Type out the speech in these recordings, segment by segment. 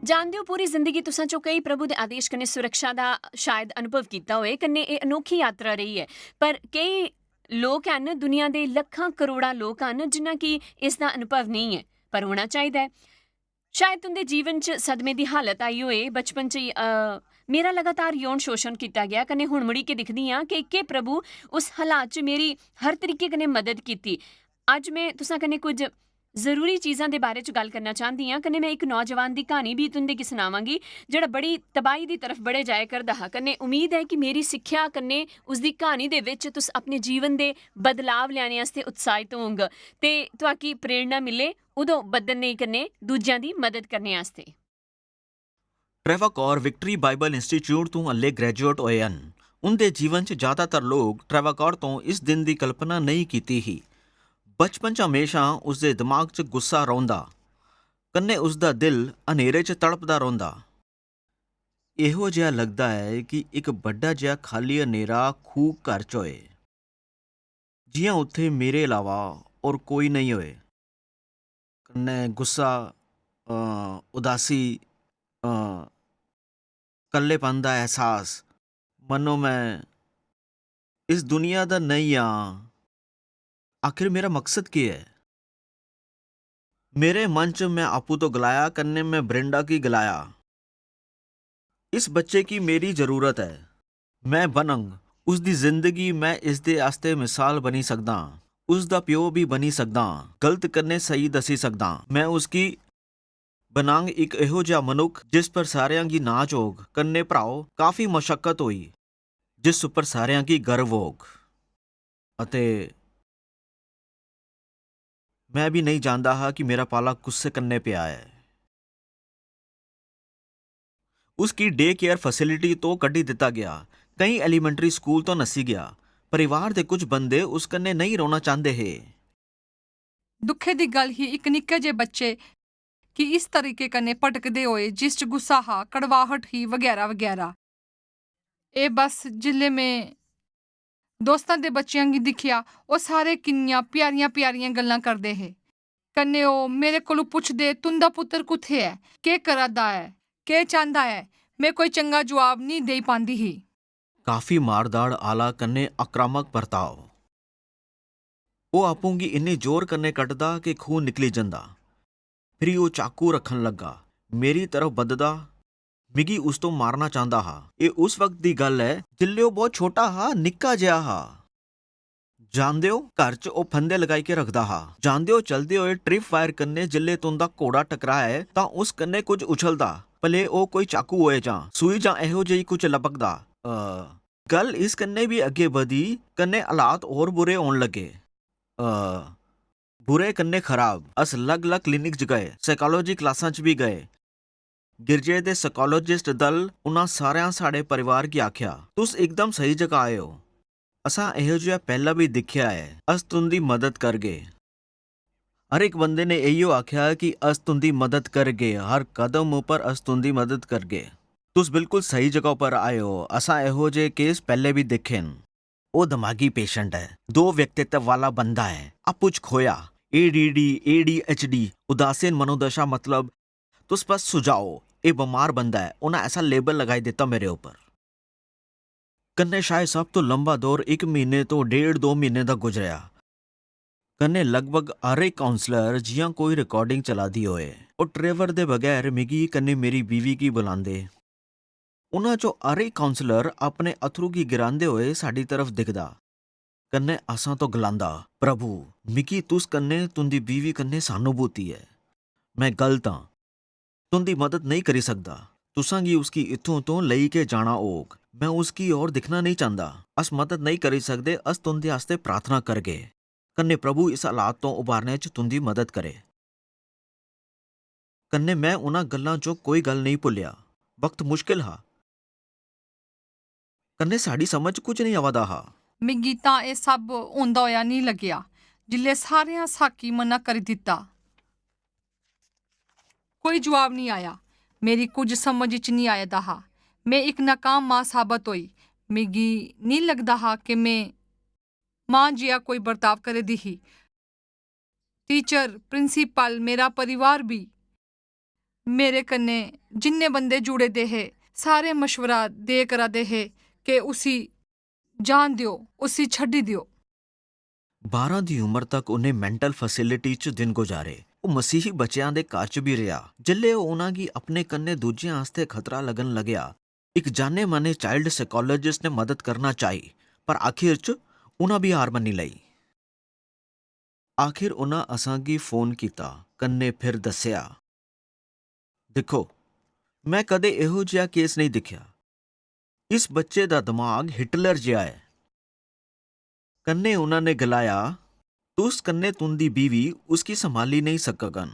जाणदे हो पूरी जिंदगी तुसां चो कई प्रभु दे आदेश कन्नै सुरक्षा दा शायद अनुभव कीता होए कन्नै एह् अनोखी यात्रा रही है पर कई लोक हैन दुनिया दे लक्खां करोड़ां लोक हन जिन्हां कि इसदा अनुभव नहीं है पर होना चाहिदा है। शायद तुंदे जीवन च सदमे दी हालत आई होए बचपन च मेरा लगातार यौन शोषण किया गया कन्नै हुण मुड़ी के दिखदी हां कि के प्रभु उस हालात च मेरी हर तरीके कन्नै मदद कीती। अज मैं तुसां कन्नै कुछ जरूरी चीज़ां दे बारे च गल करना चाहती हां कन्नै मैं एक नौजवान दी कहानी भी तुंदे गी सनावांगी जेह्ड़ा बड़ी तबाही दी तरफ बढ़े जाया करदा हा कन्नै उम्मीद है कि मेरी सिक्ख्या कन्नै उसदी कहानी दे विच तुस अपने जीवन दे बदलाव लैने आस्ते उत्साहित होंग ते तुहाकी प्रेरणा मिले उदों बदलने कन्नै दूजियां दी मदद करने आस्ते। Trevor Kaur victory Bible institute ਤੋਂ ਹਲੇ ਗ੍ਰੈਜੂਏਟ ਹੋਏ ਹਨ। ਉਨਦੇ ਜੀਵਨ 'ਚ ਜ਼ਿਆਦਾਤਰ ਲੋਕ ਟ੍ਰੇਵਰ ਕੌਰ ਤੋਂ ਇਸ ਦਿਨ ਦੀ ਕਲਪਨਾ ਨਹੀਂ ਕੀਤੀ ਹੀ। ਬਚਪਨ 'ਚ ਹਮੇਸ਼ਾ ਉਸਦੇ ਦਿਮਾਗ 'ਚ ਗੁੱਸਾ ਰਹੁੰਦਾ ਕੰਨੇ ਉਸਦਾ ਦਿਲ ਹਨੇਰੇ 'ਚ ਤੜਪਦਾ ਰਹਿੰਦਾ। ਇਹੋ ਜਿਹਾ ਲੱਗਦਾ ਹੈ ਕਿ ਇੱਕ ਵੱਡਾ ਜਿਹਾ ਖਾਲੀ ਹਨੇਰਾ ਖੂਹ ਘਰ 'ਚ ਹੋਏ ਜਿਹਾਂ ਉੱਥੇ ਮੇਰੇ ਇਲਾਵਾ ਔਰ ਕੋਈ ਨਹੀਂ ਹੋਏ। ਕੰਨੇ ਗੁੱਸਾ ਉਦਾਸੀ ਕੱਲੇਪਨ ਦਾ ਅਹਿਸਾਸ ਮੰਨੋ ਮੈਂ ਇਸ ਦੁਨੀਆ ਦਾ ਨਹੀਂ ਹਾਂ। आखिर मेरा मकसद क्या है? मेरे मन च मैं आपू तो गलाया कन्ने मैं ब्रिंडा की गलाया। इस बच्चे की मेरी जरूरत है। मैं बनंग उसकी जिंदगी मैं इसदे आस्ते मिसाल बनी सकदा, उसका प्यो भी बनी सकदा, गलत करने सही दसी सकदा। मैं उसकी बनांग एक इहो जिहा मनुख जिस पर सारियां की नाच होग। कन्ने भराओ काफ़ी मशक्कत हुई जिस उपर सारियां की गर्व होग। अते मैं भी नहीं जानता हा कि मेरा पाला गुस्से करने पे आया है। उसकी डे केयर फैसिलिटी तो कड्ढी दिता गया, कई एलीमेंट्री स्कूल तो नसी गया। परिवार के कुछ बंदे उस कन्ने नहीं रोना चाहते है। दुखे दी गल ही एक निक्के जे बच्चे कि इस तरीके कन्ने भटकदे होए जिस च गुस्सा हा कड़वाहट ही वगैरह वगैरह। ए बस जिल्ले में दोस्तां दे बच्चियां गी दिक्खेआ ओह् सारे किन्नियां प्यारियां प्यारियां गल्लां करदे हे। कन्ने ओह् मेरे कोलों पुछदे तुंदा पुत्तर कुत्थे है, केह् करा दा है, केह् चांह्दा है। मैं कोई चंगा जवाब नहीं देई पांदी ही। काफ़ी मारदाड़ आला कन्ने आक्रामक बर्ताव। वो आपूं गी इन्ने जोर कन्ने कटदा कि खून निकली जंदा। फिर वो चाकू रखन लगा मेरी तरफ बददा मिगी उस तो मारना चाहता हा। ये उस वक्त दी गल है जिल्ले वो बहुत छोटा हा, निक्का जिहा हा। जानदे हो घर च ओ फंदे लगाई के रखदा हा। जानदे हो चलदे होए ट्रिप फायर कन्ने जिल्ले तुंदा घोड़ा टकराए तां उस कन्ने कुछ उछलदा, भले ओ कोई चाकू होए जां सूई जां इहो जेही कुछ लपकदा। गल इस कन्ने भी अगे बधी कन्ने हालात और बुरे होन लगे। बुरे कन्ने खराब। अस लग लग क्लिनिक च गए, साइकोलॉजी क्लासां च भी गए। गिरजे दे साइकोलॉजिस्ट दल उन्हां सारियां साढ़े परिवार गी आख्या तुस एकदम सही जगह आए हो। असां इहो जिहा पहला भी दिक्खेआ है, अस तुंदी मदद करगे। हर एक बंदे ने इहो आख्या कि अस तुंदी मदद करगे, हर कदम उपर अस तुंदी मदद करगे। तुस बिल्कुल सही जगह पर आए हो। असां इहो जे केस पहले भी दिखे न। वो दिमागी पेशेंट है, 2 व्यक्तित्व वाला बंदा है, आपू च खोया, ADD ADHD उदासीन मनोदशा। मतलब तुस बस सुझाओ ये बीमार बंदा है, उन्हें ऐसा लेबल लगाई देता मेरे ऊपर। कन्ने शायद सब तो लंबा दौर 1 महीने तो 1.5-2 महीने का गुजरिया। कन्ने लगभग हर एक काउंसलर जियां कोई रिकॉर्डिंग चला दी होए और ट्रेवर दे बगैर मिगी कन्ने मेरी बीवी की बुलांदे। उन्हां चो हर एक काउंसलर अपने अथरू की गिरांदे होए साडी तरफ दिखदा कन्ने असां तो गलांदा प्रभु मिगी तुस कन्ने तुंदी बीवी कन्ने सहानुभूति है। मैं गलत हां, तुंदी मदद नहीं करी सकदा। तुसां गी उसकी इत्थों तो लई के जाना होग। मैं उसकी ओर दिखना नहीं चाहता। अस मदद नहीं करी सकदे, अस तुंदे आस्ते प्रार्थना करगे कन्ने प्रभु इस हालात तो उबारने च तुंदी मदद करे। कन्ने मैं उन्हां गल्लां चो कोई गल नहीं भुल्लिया। वक्त मुश्किल हा कन्ने साड़ी समझ कुछ नहीं आवा दा हा। मिगी तां एह् सब होंदा होया नहीं लग्गेआ जिल्ले सारेयां साकी मना करी दित्ता। कोई जवाब नहीं आया। मेरी कुछ समझ च नहीं आया दा हा। मैं एक नाकाम मां साबत होई। मिगी नहीं लगदा हा कि मैं मां जिहा कोई बर्ताव करे दी ही। टीचर, प्रिंसीपल, मेरा परिवार भी मेरे कन्ने जिन्ने बंदे जुड़े दे हे सारे मशवरा दे करा दे हे कि उसी जान दियो, उसी छड्डी दियो। 12 ਦੀ ਉਮਰ ਤੱਕ ਉਹਨੇ ਮੈਂਟਲ ਫੈਸਿਲਿਟੀ 'ਚ ਦਿਨ ਗੁਜ਼ਾਰੇ। ਉਹ ਮਸੀਹੀ ਬੱਚਿਆਂ ਦੇ ਘਰ 'ਚ ਵੀ ਰਿਹਾ। ਜਿੱਲੇ ਉਹਨਾਂ ਦੀ ਆਪਣੇ ਕੰਨੇ ਦੂਜਿਆਂ ਵਾਸਤੇ ਖਤਰਾ ਲੱਗਣ ਲੱਗਿਆ, ਇੱਕ ਜਾਣੇ ਮਾਨੇ ਚਾਈਲਡ ਸਾਈਕੋਲੋਜਿਸਟ ਨੇ ਮਦਦ ਕਰਨਾ ਚਾਹੀ, ਪਰ ਆਖਿਰ 'ਚ ਉਹਨਾਂ ਵੀ ਹਾਰ ਮੰਨੀ ਲਈ। ਆਖਿਰ ਉਹਨਾਂ ਅਸਾਂਗੀ ਫੋਨ ਕੀਤਾ, ਕੰਨੇ ਫਿਰ ਦੱਸਿਆ, ਦੇਖੋ ਮੈਂ ਕਦੇ ਇਹੋ ਜਿਹਾ ਕੇਸ ਨਹੀਂ ਦੇਖਿਆ। ਇਸ ਬੱਚੇ ਦਾ ਦਿਮਾਗ ਹਿਟਲਰ ਜਿਹਾ ਹੈ। कन्ने उन्होंने गलाया, तुस कन्ने तुंदी बीवी उसकी संभाली नहीं सकगन,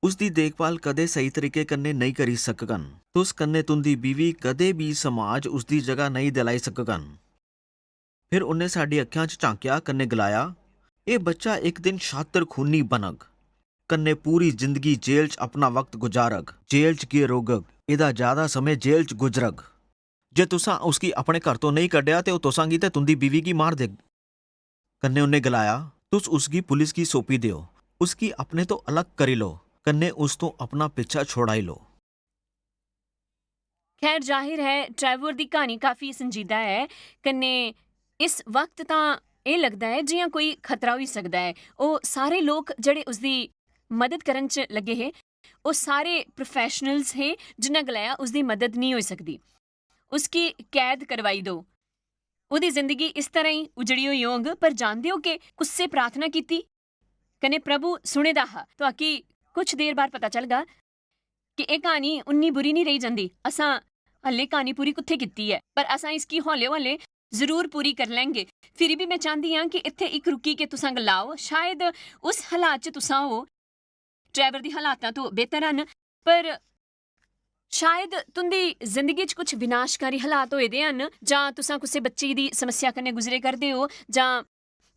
उसकी देखभाल कदे सही तरीके कन्ने नहीं करी सकगन, तुस कन्ने तुंदी बीवी कदे भी समाज उसकी जगह नहीं दिलाई सकगन। फिर उन्हें साड़ी अखियां च झांकिया, कन्ने गलाया, ये बच्चा एक दिन शातिर खूनी बनग, कन्ने पूरी जिंदगी जेल च अपना वक्त गुजारग, जेल च की रोगग, इदा ज्यादा समय जेल च गुजरग। जे तुसा उसकी अपने घर तो नहीं कढ़िया तो तुसांगी ते तुंदी बीवी की मार देग। कन्ने उन्हें गलाया, तुस उसकी पुलिस की सौंपी दियो, उसकी अपने तो अलग करी लो, कन्ने उस तो अपना पिछा छोड़ाई लो। खैर जाहिर है ट्रैवर दी कहानी काफ़ी संजीदा है। कन्ने इस वक्त तां ਇਹ ਲੱਗਦਾ ਹੈ ਜਿਵੇਂ ਕੋਈ ਖਤਰਾ ਹੋ ਸਕਦਾ ਹੈ। ਉਹ ਸਾਰੇ ਲੋਕ ਜਿਹੜੇ ਉਸਦੀ ਮਦਦ ਕਰਨ 'ਚ ਲੱਗੇ ਹੈ ਉਹ ਸਾਰੇ ਪ੍ਰੋਫੈਸ਼ਨਲਸ ਹੈ ਜਿਨ੍ਹਾਂ ਗਲਾਇਆ ਉਸਦੀ ਮਦਦ ਨਹੀਂ ਹੋ ਸਕਦੀ। ਉਸकी ਕੈਦ ਕਰਵਾਈ ਦੋ, ਉਹਦੀ ਜ਼ਿੰਦਗੀ ਇਸ ਤਰ੍ਹਾਂ ਹੀ ਉਜੜੀ ਹੋਈ ਹੋਗ। ਪਰ ਜਾਣਦੇ ਹੋ ਕਿ ਉਸਸੇ ਪ੍ਰਾਰਥਨਾ ਕੀਤੀ ਕਨੇ ਪ੍ਰਭੂ ਸੁਣੇਦਾ ਹਾ। ਤੁਹਾਕੀ ਕੁਛ ਦੇਰ ਬਾਅਦ ਪਤਾ ਚੱਲਗਾ ਕਿ ਇਹ ਕਹਾਣੀ ਉਨੀ ਬੁਰੀ ਨਹੀਂ ਰਹੀ ਜਾਂਦੀ। ਅਸਾਂ ਹੱਲੇ ਕਹਾਣੀ ਪੂਰੀ ਕਿੱਥੇ ਕੀਤੀ ਹੈ, ਪਰ ਅਸਾਂ ਇਸकी ਹੌਲੇ ਹੌਲੇ ਜ਼ਰੂਰ ਪੂਰੀ ਕਰ ਲੈਂਗੇ। ਫਿਰ ਵੀ ਮੈਂ ਚਾਹੁੰਦੀ ਹਾਂ ਕਿ ਇੱਥੇ ਇੱਕ ਰੁਕੀ ਕੇ ਤੁਸਾਂ ਗਲਾਓ। ਸ਼ਾਇਦ ਉਸ ਹਾਲਾਤ 'ਚ ਤੁਸਾਂ ਹੋ ਟਰੈਵਰ ਦੀ ਹਾਲਾਤਾਂ ਤੋਂ ਬਿਹਤਰ ਹਨ, ਪਰ ਸ਼ਾਇਦ ਤੁੰਦੀ ਜ਼ਿੰਦਗੀ 'ਚ ਕੁਝ ਵਿਨਾਸ਼ਕਾਰੀ ਹਾਲਾਤ ਹੋਏ ਦੇ ਹਨ, ਜਾਂ ਤੁਸਾਂ ਕਿਸੇ ਬੱਚੇ ਦੀ ਸਮੱਸਿਆ ਕਨੇ ਗੁਜ਼ਰੇ ਕਰਦੇ ਹੋ, ਜਾਂ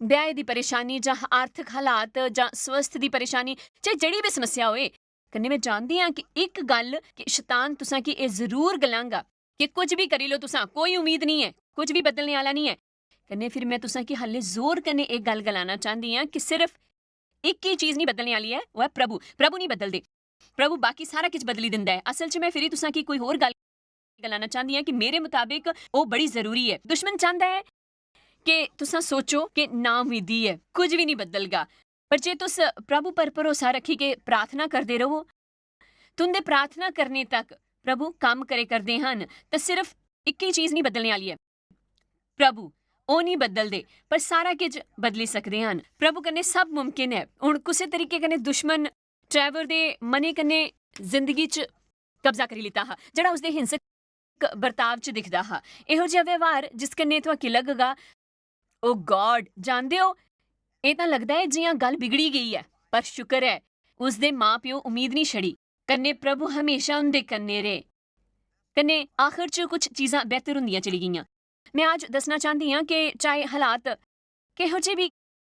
ਵਿਆਹ ਦੀ ਪਰੇਸ਼ਾਨੀ, ਜਾਂ ਆਰਥਿਕ ਹਾਲਾਤ, ਜਾਂ ਸਵਸਥ ਦੀ ਪਰੇਸ਼ਾਨੀ, ਚਾਹੇ ਜਿਹੜੀ ਵੀ ਸਮੱਸਿਆ ਹੋਏ। ਕਨੇ ਮੈਂ ਜਾਣਦੀ ਹਾਂ ਕਿ ਇੱਕ ਗੱਲ ਕਿ ਸ਼ੈਤਾਨ ਤੁਸਾਂ ਕੀ ਇਹ ਜ਼ਰੂਰ ਗਲਾਂਗਾ ਕਿ ਕੁਝ ਵੀ ਕਰੀ ਲੋ, ਤੁਸਾਂ ਕੋਈ ਉਮੀਦ ਨਹੀਂ ਹੈ, ਕੁਝ ਵੀ ਬਦਲਣੇ ਵਾਲਾ ਨਹੀਂ ਹੈ। ਕਨੇ ਫਿਰ ਮੈਂ ਤੁਸਾਂ ਕੀ ਹੱਲੇ ਜ਼ੋਰ ਕਨੇ ਇਹ ਗੱਲ ਗਲਾਣਾ ਚਾਹੁੰਦੀ ਹਾਂ ਕਿ ਸਿਰਫ ਇੱਕ ਹੀ ਚੀਜ਼ ਨਹੀਂ ਬਦਲਣੇ ਵਾਲੀ ਹੈ, ਉਹ ਹੈ ਪ੍ਰਭੂ। ਪ੍ਰਭੂ ਨਹੀਂ ਬਦਲਦੇ, ਪ੍ਰਭੂ ਬਾਕੀ ਸਾਰਾ ਕੁਝ ਬਦਲੀ ਦਿੰਦਾ ਹੈ। ਅਸਲ 'ਚ ਮੈਂ ਫਿਰ ਤੁਸਾਂ ਕੀ ਕੋਈ ਹੋਰ ਗੱਲ ਗਲਾਣਾ ਚਾਹੁੰਦੀ ਹਾਂ ਕਿ ਮੇਰੇ ਮੁਤਾਬਿਕ ਉਹ ਬੜੀ ਜ਼ਰੂਰੀ ਹੈ। ਦੁਸ਼ਮਣ ਚਾਹੁੰਦਾ ਹੈ ਕਿ ਤੁਸਾਂ ਸੋਚੋ ਕਿ ਨਾ ਉਮੀਦੀ ਹੈ, ਕੁਝ ਵੀ ਨਹੀਂ ਬਦਲਗਾ। ਪਰ ਜੇ ਤੁਸ ਪ੍ਰਭੂ ਪਰ ਭਰੋਸਾ ਰੱਖੀ ਕੇ ਪ੍ਰਾਰਥਨਾ ਕਰਦੇ ਰਹੋ, ਤੁੰਦੇ ਪ੍ਰਾਰਥਨਾ ਕਰਨੇ ਤੱਕ ਪ੍ਰਭੂ ਕੰਮ ਕਰੇ ਕਰਦੇ ਹਨ, ਤਾਂ ਸਿਰਫ ਇੱਕ ਹੀ ਚੀਜ਼ ਨਹੀਂ ਬਦਲਣੇ ਵਾਲੀ ਹੈ, ਪ੍ਰਭੂ। ਉਹ ਨਹੀਂ ਬਦਲਦੇ, ਪਰ ਸਾਰਾ ਕੁਝ ਬਦਲੀ ਸਕਦੇ ਹਨ। ਪ੍ਰਭੂ ਕਨੇ ਸਭ ਮੁਮਕਿਨ ਹੈ। ਹੁਣ ਕਿਸੇ ਤਰੀਕੇ ਕਨੇ ਦੁਸ਼ਮਣ ਟਰੈਵਰ ਦੇ ਮਨੇ ਕਨੇ ਜ਼ਿੰਦਗੀ 'ਚ ਕਬਜ਼ਾ ਕਰੀ ਲਿੱਤਾ ਹਾ, ਜਿਹੜਾ ਉਸਦੇ ਹਿੰਸਕ ਵਰਤਾਵ 'ਚ ਦਿਖਦਾ ਹਾ। ਇਹੋ ਜਿਹਾ ਵਿਵਹਾਰ ਜਿਸ ਕਨੇ ਤੁਹਾਕੀ ਲੱਗੇਗਾ ਓ ਗॉड, ਜਾਣਦੇ ਹੋ ਇਹ ਤਾਂ ਲੱਗਦਾ ਹੈ ਜਿਵੇਂ ਗੱਲ ਵਿਗੜੀ ਗਈ ਹੈ, ਪਰ ਸ਼ੁਕਰ ਹੈ ਉਸਦੇ ਮਾਂ ਪਿਓ ਉਮੀਦ ਨਹੀਂ ਛੜੀ। ਕਨੇ ਪ੍ਰਭੂ ਹਮੇਸ਼ਾ ਉਹਦੇ ਕੰਨੇ ਰਹੇ। ਕਨੇ ਆਖਰ 'ਚ ਕੁਝ ਚੀਜ਼ਾਂ ਬਿਹਤਰ ਹੁੰਦੀਆਂ ਚਲੀ ਗਈਆਂ। ਮੈਂ ਅੱਜ ਦੱਸਣਾ ਚਾਹੁੰਦੀ ਹਾਂ ਕਿ ਚਾਹੇ ਹਾਲਾਤ ਕਿਹੋ ਜਿਹੇ ਵੀ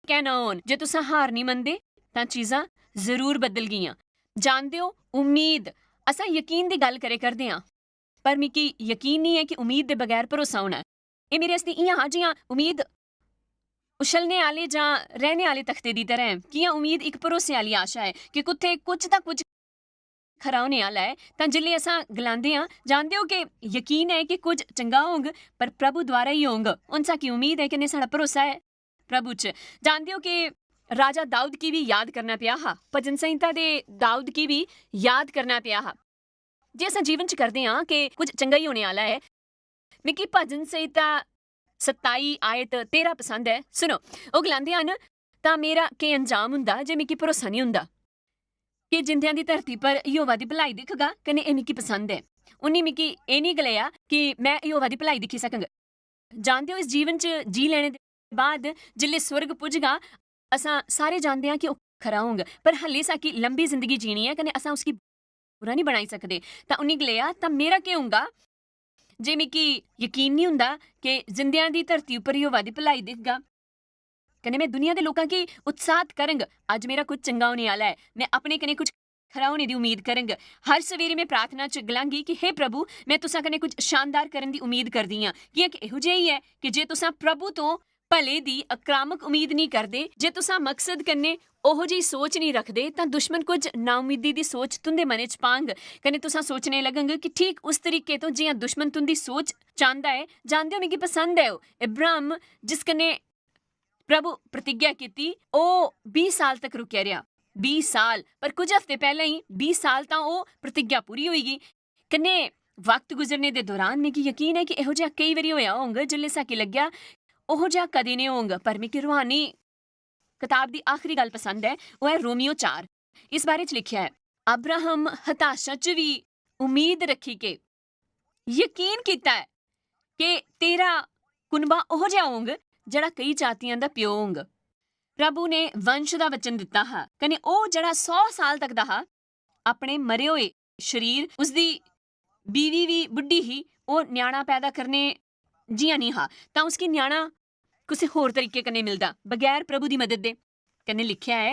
ਕਹਿਣਾ ਹੋਣ, ਜੇ ਤੁਸੀਂ ਹਾਰ ਨਹੀਂ ਮੰਨਦੇ ਤਾਂ ਚੀਜ਼ਾਂ ਜ਼ਰੂਰ ਬਦਲ ਗਈਆਂ। ਜਾਣਦੇ ਹੋ ਉਮੀਦ, ਅਸਾਂ ਯਕੀਨ ਦੀ ਗੱਲ ਕਰਦੇ ਹਾਂ, ਪਰ ਮਿਕੀ ਯਕੀਨ ਨਹੀਂ ਹੈ ਕਿ ਉਮੀਦ ਦੇ ਬਗੈਰ ਭਰੋਸਾ ਹੋਣਾ। ਇਹ ਮੇਰੇ ਅਸਤੀ ਇਹਾਂ ਜਿਹੀਆਂ ਉਮੀਦ ਉਛਲਨੇ ਵਾਲੇ ਜਾਂ ਰਹਿਣੇ ਵਾਲੇ ਤਖਤੇ ਦੀ ਤਰ੍ਹਾਂ ਹੈ ਕਿ ਇਹ ਉਮੀਦ ਇੱਕ ਭਰੋਸੇ ਵਾਲੀ ਆਸ਼ਾ ਹੈ ਕਿ ਕੁੱਥੇ ਕੁਝ ਤਾਂ ਕੁਝ ਖਰਾ ਹੋਣੇ ਵਾਲਾ ਹੈ। ਤਾਂ ਜਿੱਲੇ ਅਸਾਂ ਗਲਾਉਂਦੇ ਹਾਂ, ਜਾਣਦੇ ਹੋ ਕਿ ਯਕੀਨ ਹੈ ਕਿ ਕੁਝ ਚੰਗਾ ਹੋਊਗ, ਪਰ ਪ੍ਰਭੂ ਦੁਆਰਾ ਹੀ ਹੋਊਗ। ਉਨਸਾ ਕੀ ਉਮੀਦ ਹੈ ਕਿ ਸਾਡਾ ਭਰੋਸਾ ਹੈ ਪ੍ਰਭੂ 'ਚ। ਜਾਣਦੇ ਹੋ ਕਿ ਰਾਜਾ ਦਾਊਦ ਕੀ ਵੀ ਯਾਦ ਕਰਨਾ ਪਿਆ ਹਾ, ਭਜਨ ਸੰਹਿਤਾ ਦੇ ਦਾਊਦ ਕੀ ਵੀ ਯਾਦ ਕਰਨਾ ਪਿਆ ਹਾ। ਜੇ ਅਸਾਂ ਜੀਵਨ 'ਚ ਕਰਦੇ ਹਾਂ ਕਿ ਕੁਝ ਚੰਗਾ ਹੀ ਹੋਣੇ ਵਾਲਾ ਹੈ। ਮਿਕੀ ਭਜਨ ਸੰਹਿਤਾ 27 ਆਇਤ 13 ਪਸੰਦ ਹੈ। ਸੁਣੋ, ਉਹ ਗਲਾਉਂਦੇ ਹਨ, ਤਾਂ ਮੇਰਾ ਕੀ ਅੰਜਾਮ ਹੁੰਦਾ ਜੇ ਮਿਕੀ ਭਰੋਸਾ ਨਹੀਂ ਹੁੰਦਾ ਕਿ ਜਿੰਦਿਆਂ ਦੀ ਧਰਤੀ ਪਰ ਯਹੋਵਾ ਦੀ ਭਲਾਈ ਦਿਖੇਗਾ। ਕਨੇ ਇਹ ਮਿਕੀ ਪਸੰਦ ਹੈ। ਉਨੀ ਮਿਕੀ ਇਹ ਨਹੀਂ ਗਲਿਆ ਕਿ ਮੈਂ ਯਹੋਵਾ ਦੀ ਭਲਾਈ ਦਿਖੀ ਸਕਾਂਗਾ। ਜਾਣਦੇ ਹੋ ਇਸ ਜੀਵਨ 'ਚ ਜੀ ਲੈਣੇ ਦੇ ਬਾਅਦ ਜਿੱਲੇ ਸਵਰਗ ਪੁੱਜਗਾ, ਅਸਾਂ ਸਾਰੇ ਜਾਣਦੇ ਹਾਂ ਕਿ ਉਹ ਖਰਾ ਹੋਊਗਾ, ਪਰ ਹੱਲੇ ਸਾਕੀ ਲੰਬੀ ਜ਼ਿੰਦਗੀ ਜੀਣੀ ਹੈ, ਕਨੇ ਅਸਾਂ ਉਸकी ਬੁਰਾ ਨਹੀਂ ਬਣਾਈ ਸਕਦੇ। ਤਾਂ ਉਨੀ ਗਲਿਆ, ਤਾਂ ਮੇਰਾ ਕੀ ਹੋਊਗਾ ਜੇ ਮਿਕੀ ਯਕੀਨ ਨਹੀਂ ਹੁੰਦਾ ਕਿ ਜਿੰਦਿਆਂ ਦੀ ਧਰਤੀ ਉੱਪਰ ਯਹੋਵਾ ਦੀ ਭਲਾਈ ਦਿਖੇਗਾ। ਕਨੇ ਮੈਂ ਦੁਨੀਆ ਦੇ ਲੋਕਾਂ ਕੀ ਉਤਸ਼ਾਹਤ ਕਰਾਂਗਾ, ਅੱਜ ਮੇਰਾ ਕੁਝ ਚੰਗਾ ਹੋਣੇ ਵਾਲਾ ਹੈ, ਮੈਂ ਆਪਣੇ ਕਨੇ ਕੁਝ ਖਰਾ ਹੋਣੇ ਦੀ ਉਮੀਦ ਕਰਾਂਗਾ। ਹਰ ਸਵੇਰੇ ਮੈਂ ਪ੍ਰਾਰਥਨਾ 'ਚ ਗਲਾਂਗੀ ਕਿ ਹੇ ਪ੍ਰਭੂ, ਮੈਂ ਤੁਸਾਂ ਕਨੇ ਕੁਝ ਸ਼ਾਨਦਾਰ ਕਰਨ ਦੀ ਉਮੀਦ ਕਰਦੀ ਹਾਂ। ਕਿ ਇਹੋ ਜਿਹਾ ਹੀ ਹੈ ਕਿ ਜੇ ਤੁਸਾਂ ਪ੍ਰਭੂ ਤੋਂ ਭਲੇ ਦੀ ਆਕ੍ਰਾਮਕ ਉਮੀਦ ਨਹੀਂ ਕਰਦੇ। ਜੇ ਤੁਸੀਂ ਮਕਸਦ ਕन्ने ਉਹੋ ਜਿਹੀ ਸੋਚ ਨਹੀਂ ਰੱਖਦੇ ਤਾਂ ਦੁਸ਼ਮਣ ਕੁਝ ਨਾਉਮੀਦੀ ਦੀ ਸੋਚ ਤੁੰਦੇ ਮਨ ਚ ਪਾਂਗ कन्ने ਤੁਸੀਂ ਸੋਚਣੇ ਲੱਗਾਂਗੇ ਕਿ ਠੀਕ ਉਸ ਤਰੀਕੇ ਤੋਂ ਜਿਹਾਂ ਦੁਸ਼ਮਣ ਤੁੰਦੀ ਸੋਚ ਚਾਹੁੰਦਾ ਹੈ। ਜਾਣਦੇ ਹੋ ਮੈਨੂੰ ਕੀ ਪਸੰਦ ਹੈ? ਇਬਰਾਹਿਮ ਜਿਸ कन्ने ਪ੍ਰਭੂ ਪ੍ਰਤਿੱਗਿਆ ਕੀਤੀ ਉਹ 20 ਸਾਲ ਤੱਕ ਰੁਕਿਆ ਰਿਹਾ। 20 ਸਾਲ, ਪਰ ਕੁਝ ਹਫ਼ਤੇ ਪਹਿਲਾਂ ਹੀ 20 ਸਾਲ ਤਾਂ ਉਹ ਪ੍ਰਤਿੱਗਿਆ ਪੂਰੀ ਹੋਏਗੀ। कन्ने ਵਕਤ ਗੁਜ਼ਰਨੇ ਦੇ ਦੌਰਾਨ ਮੈਨੂੰ ਯਕੀਨ ਹੈ ਕਿ ਇਹੋ ਜਿਹਾ ਕਈ ਵਾਰੀ ਹੋਇਆ ਹੋਊਗਾ ਜਿੱਲੇ ਸਾਕੀ ਲੱਗਿਆ ਉਹੋ ਜਿਹਾ ਕਦੇ ਨਹੀਂ ਹੋਊਗਾ। ਪਰ ਮੈਨੂੰ ਰੂਹਾਨੀ ਕਿਤਾਬ ਦੀ ਆਖਰੀ ਗੱਲ ਪਸੰਦ ਹੈ, ਉਹ ਹੈ ਰੋਮੀਓ 4। ਇਸ ਬਾਰੇ ਚ ਲਿਖਿਆ ਹੈ, ਅਬਰਾਹਮ ਹਤਾਸ਼ਾ ਚ ਵੀ ਉਮੀਦ ਰੱਖੀ ਕੇ ਯਕੀਨ ਕੀਤਾ ਹੈ ਕਿ ਤੇਰਾ ਕੁਨਬਾ ਉਹੋ ਜਿਹਾ ਹੋਊਗਾ ਜਿਹੜਾ ਕਈ ਜਾਤੀਆਂ ਦਾ ਪਿਓ ਹੋਊਗਾ। ਪ੍ਰਭੂ ਨੇ ਵੰਸ਼ ਦਾ ਵਚਨ ਦਿੱਤਾ ਹੈ ਕਨੇ ਉਹ ਜਿਹੜਾ 100 ਸਾਲ ਤੱਕ ਦਾ ਹੈ ਆਪਣੇ ਮਰੇ ਹੋਏ ਸਰੀਰ ਉਸਦੀ बीवी भी बुढ़ी ही वो न्याणा पैदा करने जिया नहीं हा ਤਾਂ ਉਸकी न्याणा किसी होर तरीके कन्ने मिलदा बगैर प्रभु दी मदद दे। कन्ने लिखिया है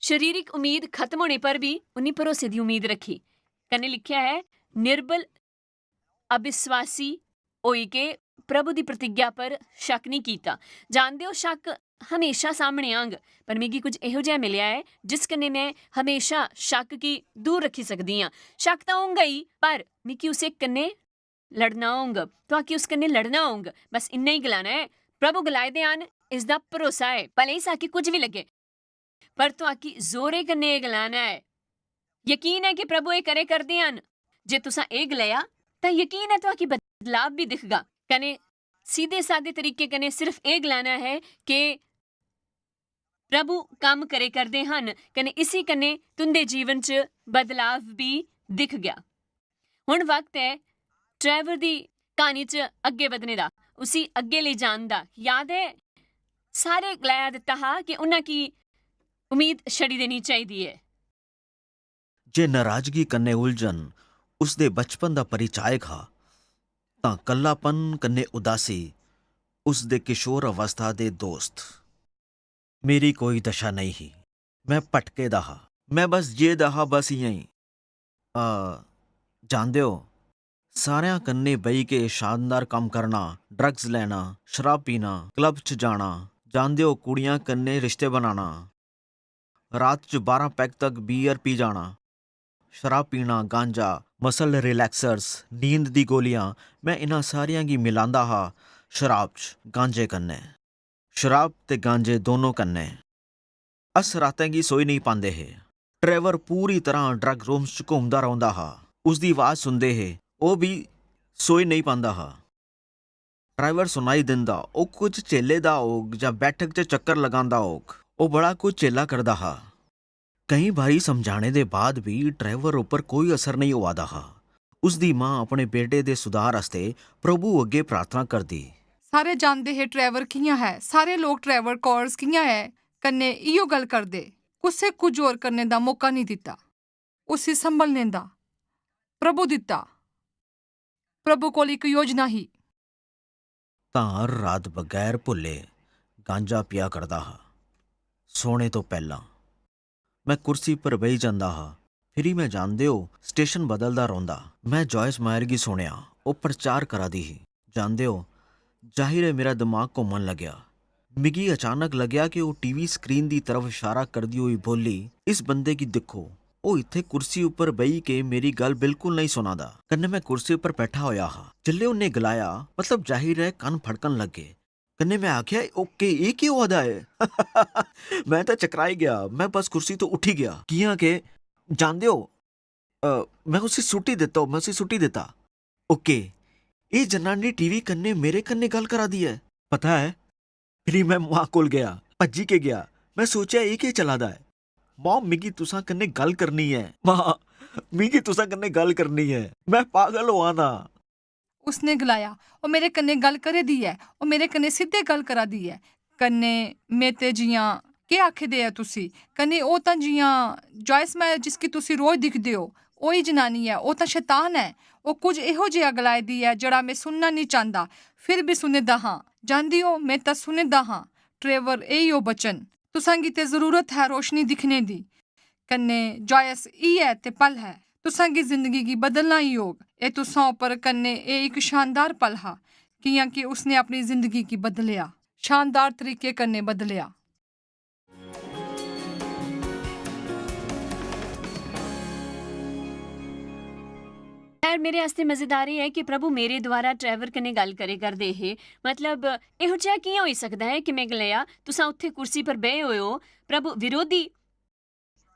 शारीरिक उम्मीद खत्म होने पर भी उन्हीं भरोसे दी उम्मीद रखी। कन्ने लिखिया है निर्बल अविश्वासी होई के प्रभु दी प्रतिज्ञा पर शक नहीं कीता। जानदे हो शक हमेशा सामने आंग, पर मिगी कुछ इहो जिहा मिलिया है जिस कन्ने मैं हमेशा शक की दूर रखी सकदी हाँ। शक तो होगा ही, पर मिगी उसे कन्ने लड़ना होगा तो आके उस कन्ने लड़ना होगा। बस इन्ना ही गलाना है। प्रभु गलाए दे आन, इसदा भरोसा है भले ही साकी कुछ भी लगे, पर तो आकी जोरे कन्ने गलाना है। यकीन है कि प्रभु ये करे करदे हन। जे तुसा ये गलाया तो यकीन है तो आकी बदलाव भी दिखगा। कने सीधे सादे तरीके कने सिर्फ ये गलाना है कि प्रभु काम करे करदे हन कने इसी कने तुंदे जीवन च बदलाव भी दिख गया। हुण वक्त है ट्रैवर दी कहानी च अगे वधने दा, उसी अगे ले जान दा। याद है सारे गलाया दिता हा कि उन्हां की उम्मीद छड़ी देनी चाहिए है। ਜੇ ਨਾਰਾਜ਼ਗੀ ਕੰਨੇ ਉਲਝਣ ਉਸਦੇ ਬਚਪਨ ਦਾ ਪਰਿਚਾਇਕ ਹਾਂ ਤਾਂ ਕੱਲਾਪਨ ਕੰਨੇ ਉਦਾਸੀ ਉਸਦੇ ਕਿਸ਼ੋਰ ਅਵਸਥਾ ਦੇ ਦੋਸਤ। ਮੇਰੀ ਕੋਈ ਦਸ਼ਾ ਨਹੀਂ ਹੀ, ਮੈਂ ਭਟਕੇ ਦਾ ਹਾਂ, ਮੈਂ ਬਸ ਜੇ ਦਾ ਹਾਂ, ਬਸ ਇਆਂ ਹੀ। ਜਾਣਦੇ ਹੋ ਸਾਰਿਆਂ ਕੰਨੇ ਬਈ ਕੇ ਸ਼ਾਨਦਾਰ ਕੰਮ ਕਰਨਾ, ਡਰੱਗਸ ਲੈਣਾ, ਸ਼ਰਾਬ ਪੀਣਾ, ਕਲੱਬ 'ਚ ਜਾਣਾ, ਜਾਣਦੇ ਹੋ ਕੁੜੀਆਂ ਕੰਨੇ ਰਿਸ਼ਤੇ ਬਣਾਉਣਾ, ਰਾਤ 'ਚ 12 ਪੈਗ ਤੱਕ ਬੀਅਰ ਪੀ ਜਾਣਾ, ਸ਼ਰਾਬ ਪੀਣਾ, ਗਾਂਜਾ, ਮਸਲ ਰਿਲੈਕਸਰਸ, ਨੀਂਦ ਦੀ ਗੋਲੀਆਂ, ਮੈਂ ਇਹਨਾਂ ਸਾਰੀਆਂ ਕੀ ਮਿਲਾਂਦਾ ਹਾਂ ਸ਼ਰਾਬ 'ਚ ਗਾਂਜੇ ਕੰਨੇ। ਸ਼ਰਾਬ ਤੇ ਗਾਂਜੇ ਦੋਨੋਂ ਕੰਨੇ ਅਸ ਰਾਤਾਂ ਕੀ ਸੋਈ ਨਹੀਂ ਪਾਉਂਦੇ ਹੈ। ਟਰੈਵਰ ਪੂਰੀ ਤਰ੍ਹਾਂ ਡਰੱਗ ਰੂਮਸ 'ਚ ਘੁੰਮਦਾ ਰਹਿੰਦਾ ਹਾਂ, ਉਸਦੀ ਆਵਾਜ਼ ਸੁਣਦੇ ਹੈ ਉਹ ਵੀ ਸੋਈ ਨਹੀਂ ਪਾਉਂਦਾ ਹਾਂ। ਡਰਾਈਵਰ ਸੁਣਾਈ ਦਿੰਦਾ ਉਹ ਕੁਝ ਚੇਲੇ ਦਾ ਹੋਗ ਜਾਂ ਬੈਠਕ 'ਚ ਚੱਕਰ ਲਗਾਉਂਦਾ ਹੋਗ, ਉਹ ਬੜਾ ਕੁਝ ਚੇਲਾ ਕਰਦਾ ਹਾਂ। ਕਈ ਵਾਰੀ ਸਮਝਾਣੇ ਦੇ ਬਾਅਦ ਵੀ ਡਰਾਈਵਰ ਉੱਪਰ ਕੋਈ ਅਸਰ ਨਹੀਂ ਹੋਆਦਾ ਹਾਂ। ਉਸਦੀ ਮਾਂ ਆਪਣੇ ਬੇਟੇ ਦੇ ਸੁਧਾਰ ਵਾਸਤੇ ਪ੍ਰਭੂ ਅੱਗੇ ਪ੍ਰਾਰਥਨਾ ਕਰਦੀ। ਸਾਰੇ ਜਾਣਦੇ ਹੈ ਟਰੈਵਰ ਕਿਆਂ ਹੈ, ਸਾਰੇ ਲੋਕ ਟਰੈਵਰ ਕੋਰਸ ਕਿਆਂ ਹੈ ਕੰਨੇ ਇਓ ਗੱਲ ਕਰਦੇ, ਕੁਸੇ ਕੁਝ ਹੋਰ ਕਰਨੇ ਦਾ ਮੌਕਾ ਨਹੀਂ ਦਿੱਤਾ। ਉਸੇ ਸੰਭਲਨੇ ਦਾ ਪ੍ਰਭੂ ਦਿੱਤਾ। ਪ੍ਰਭੂ ਕੋਲ ਇੱਕ ਯੋਜਨਾ ਹੀ। ਤਾਂ ਹਰ ਰਾਤ ਬਗੈਰ ਭੁੱਲੇ ਗਾਂਜਾ ਪਿਆ ਕਰਦਾ ਹਾਂ। ਸੋਣੇ ਤੋਂ ਪਹਿਲਾਂ ਮੈਂ ਕੁਰਸੀ ਪਰ ਬਹਿ ਜਾਂਦਾ ਹਾਂ। ਫਿਰ ਹੀ ਮੈਂ ਜਾਣਦੇ ਹੋ ਸਟੇਸ਼ਨ ਬਦਲਦਾ ਰਹਿੰਦਾ। ਮੈਂ ਜੋਇਸ ਮਾਇਰ ਕੀ ਸੁਣਿਆ, ਉਹ ਪ੍ਰਚਾਰ ਕਰਾਦੀ ਹੀ। ਜਾਣਦੇ ਹੋ ਜ਼ਾਹਿਰ ਹੈ ਮੇਰਾ ਦਿਮਾਗ ਘੁੰਮਣ ਲੱਗਿਆ। ਮਿਗੀ ਅਚਾਨਕ ਲੱਗਿਆ ਕਿ ਉਹ ਟੀਵੀ ਸਕਰੀਨ ਦੀ ਤਰਫ ਇਸ਼ਾਰਾ ਕਰਦੀ ਹੋਈ ਬੋਲੀ, ਇਸ ਬੰਦੇ ਕੀ ਦੇਖੋ, ਉਹ ਇੱਥੇ ਕੁਰਸੀ ਉੱਪਰ ਬਈ ਕੇ ਮੇਰੀ ਗੱਲ ਬਿਲਕੁਲ ਨਹੀਂ ਸੁਣਾਦਾ। ਕੰਨੇ ਮੈਂ ਕੁਰਸੀ ਉੱਪਰ ਬੈਠਾ ਹੋਇਆ ਹਾਂ। ਜਿੱਲੇ ਉਹਨੇ ਗਲਾਇਆ ਮਤਲਬ ਜ਼ਾਹਿਰ ਹੈ ਕੰਨ ਫੜਕਣ ਲੱਗੇ। ਕੰਨੇ ਮੈਂ ਆਖਿਆ ਓਕੇ ਇਹ ਕੀ ਹੋਦਾ ਹੈ? ਮੈਂ ਤਾਂ ਚਕਰਾਈ ਗਿਆ। ਮੈਂ ਬਸ ਕੁਰਸੀ ਤੋਂ ਉੱਠੀ ਗਿਆ। ਕੀਆਂ ਕਿ ਜਾਣਦੇ ਹੋ ਮੈਂ ਉਸੇ ਸੁੱਟੀ ਦਿੱਤਾ। ਓਕੇ ਇਹ ਜਨਾਨੀ ਟੀਵੀ ਕੰਨੇ ਮੇਰੇ ਕੰਨੇ ਗੱਲ ਕਰਾ ਦੀ ਹੈ। ਪਤਾ ਹੈ ਫਿਰ ਮੈਂ ਮਾਂ ਕੋਲ ਗਿਆ, ਭੱਜੀ ਕੇ ਗਿਆ। ਮੈਂ ਸੋਚਿਆ ਇਹ ਕੀ ਚਲਾਦਾ ਹੈ। ਮਾਂ ਮਿਗੀ ਤੁਸਾਂ ਕੰਨੇ ਗੱਲ ਕਰਨੀ ਹੈ। ਮਾਂ ਮਿਗੀ ਤੁਸਾਂ ਕੰਨੇ ਗੱਲ ਕਰਨੀ ਹੈ। ਮੈਂ ਪਾਗਲ ਹੋਆ ਨਾ। ਉਸਨੇ ਗਲਾਇਆ ਉਹ ਮੇਰੇ ਕੰਨੇ ਗੱਲ ਕਰੇ ਦੀ ਹੈ, ਉਹ ਮੇਰੇ ਕੰਨੇ ਸਿੱਧੇ ਗੱਲ ਕਰਾ ਦੀ ਹੈ। ਕੰਨੇ ਮੇਤੇ ਜੀਆਂ ਕੀ ਆਖਦੇ ਆ ਤੁਸੀਂ? ਕੰਨੇ ਉਹ ਤਾਂ ਜੀਆਂ ਜੋਇਸ ਮੈਂ ਜਿਸ ਕੀ ਤੁਸੀਂ ਰੋਜ਼ ਦਿਖਦੇ ਹੋ ਉਹੀ ਜਨਾਨੀ ਹੈ। ਉਹ ਤਾਂ ਸ਼ੈਤਾਨ ਹੈ। ਉਹ ਕੁਝ ਇਹੋ ਜਿਹਾ ਗਲਾਇਦੀ ਹੈ ਜਿਹੜਾ ਮੈਂ ਸੁਣਨਾ ਨਹੀਂ ਚਾਹੁੰਦਾ, ਫਿਰ ਵੀ ਸੁਣਦਾ ਹਾਂ। ਜਾਂਦੀ ਹੋ ਮੈਂ ਤਾਂ ਸੁਣਦਾ ਹਾਂ। ਟਰੈਵਰ ਇਹੋ ਬਚਨ ਤੁਸਾਂ ਕੀ ਤੇ ਜ਼ਰੂਰਤ ਹੈ ਰੋਸ਼ਨੀ ਦਿਖਣੇ ਦੀ। ਕੰਨੇ ਜੋਇਸ ਇਹ ਹੈ ਤੇ ਪਲ ਹੈ ਤੁਸਾਂ ਕੀ ਜ਼ਿੰਦਗੀ ਕੀ ਬਦਲਣਾ ਹੀ ਹੋਗ। ਇਹ ਤੁਸਾਂ ਉੱਪਰ ਕੰਨੇ ਇਹ ਇੱਕ ਸ਼ਾਨਦਾਰ ਪਲ ਹੈ ਕਿਆਂ ਕਿ ਉਸਨੇ ਆਪਣੀ ਜ਼ਿੰਦਗੀ ਕੀ ਬਦਲਿਆ। शानदार तरीके कन्ने बदलिया। खैर मेरे आस्ते मजेदार ਇਹ ਹੈ ਕਿ ਪ੍ਰਭੂ ਮੇਰੇ ਦੁਆਰਾ ਟਰੈਵਰ ਕਨੇ ਗੱਲ ਕਰੇ ਕਰਦੇ ਹੈ ਮਤਲਬ ਇਹੋ ਜਿਹਾ ਕਿਵੇਂ ਹੋਈ ਸਕਦਾ ਹੈ ਕਿ ਮੈਂ ਗਲਿਆ ਤੁਸੀਂ ਉੱਥੇ ਕੁਰਸੀ ਪਰ ਬਹਿ ਹੋਏ ਹੋ ਪ੍ਰਭੂ ਵਿਰੋਧੀ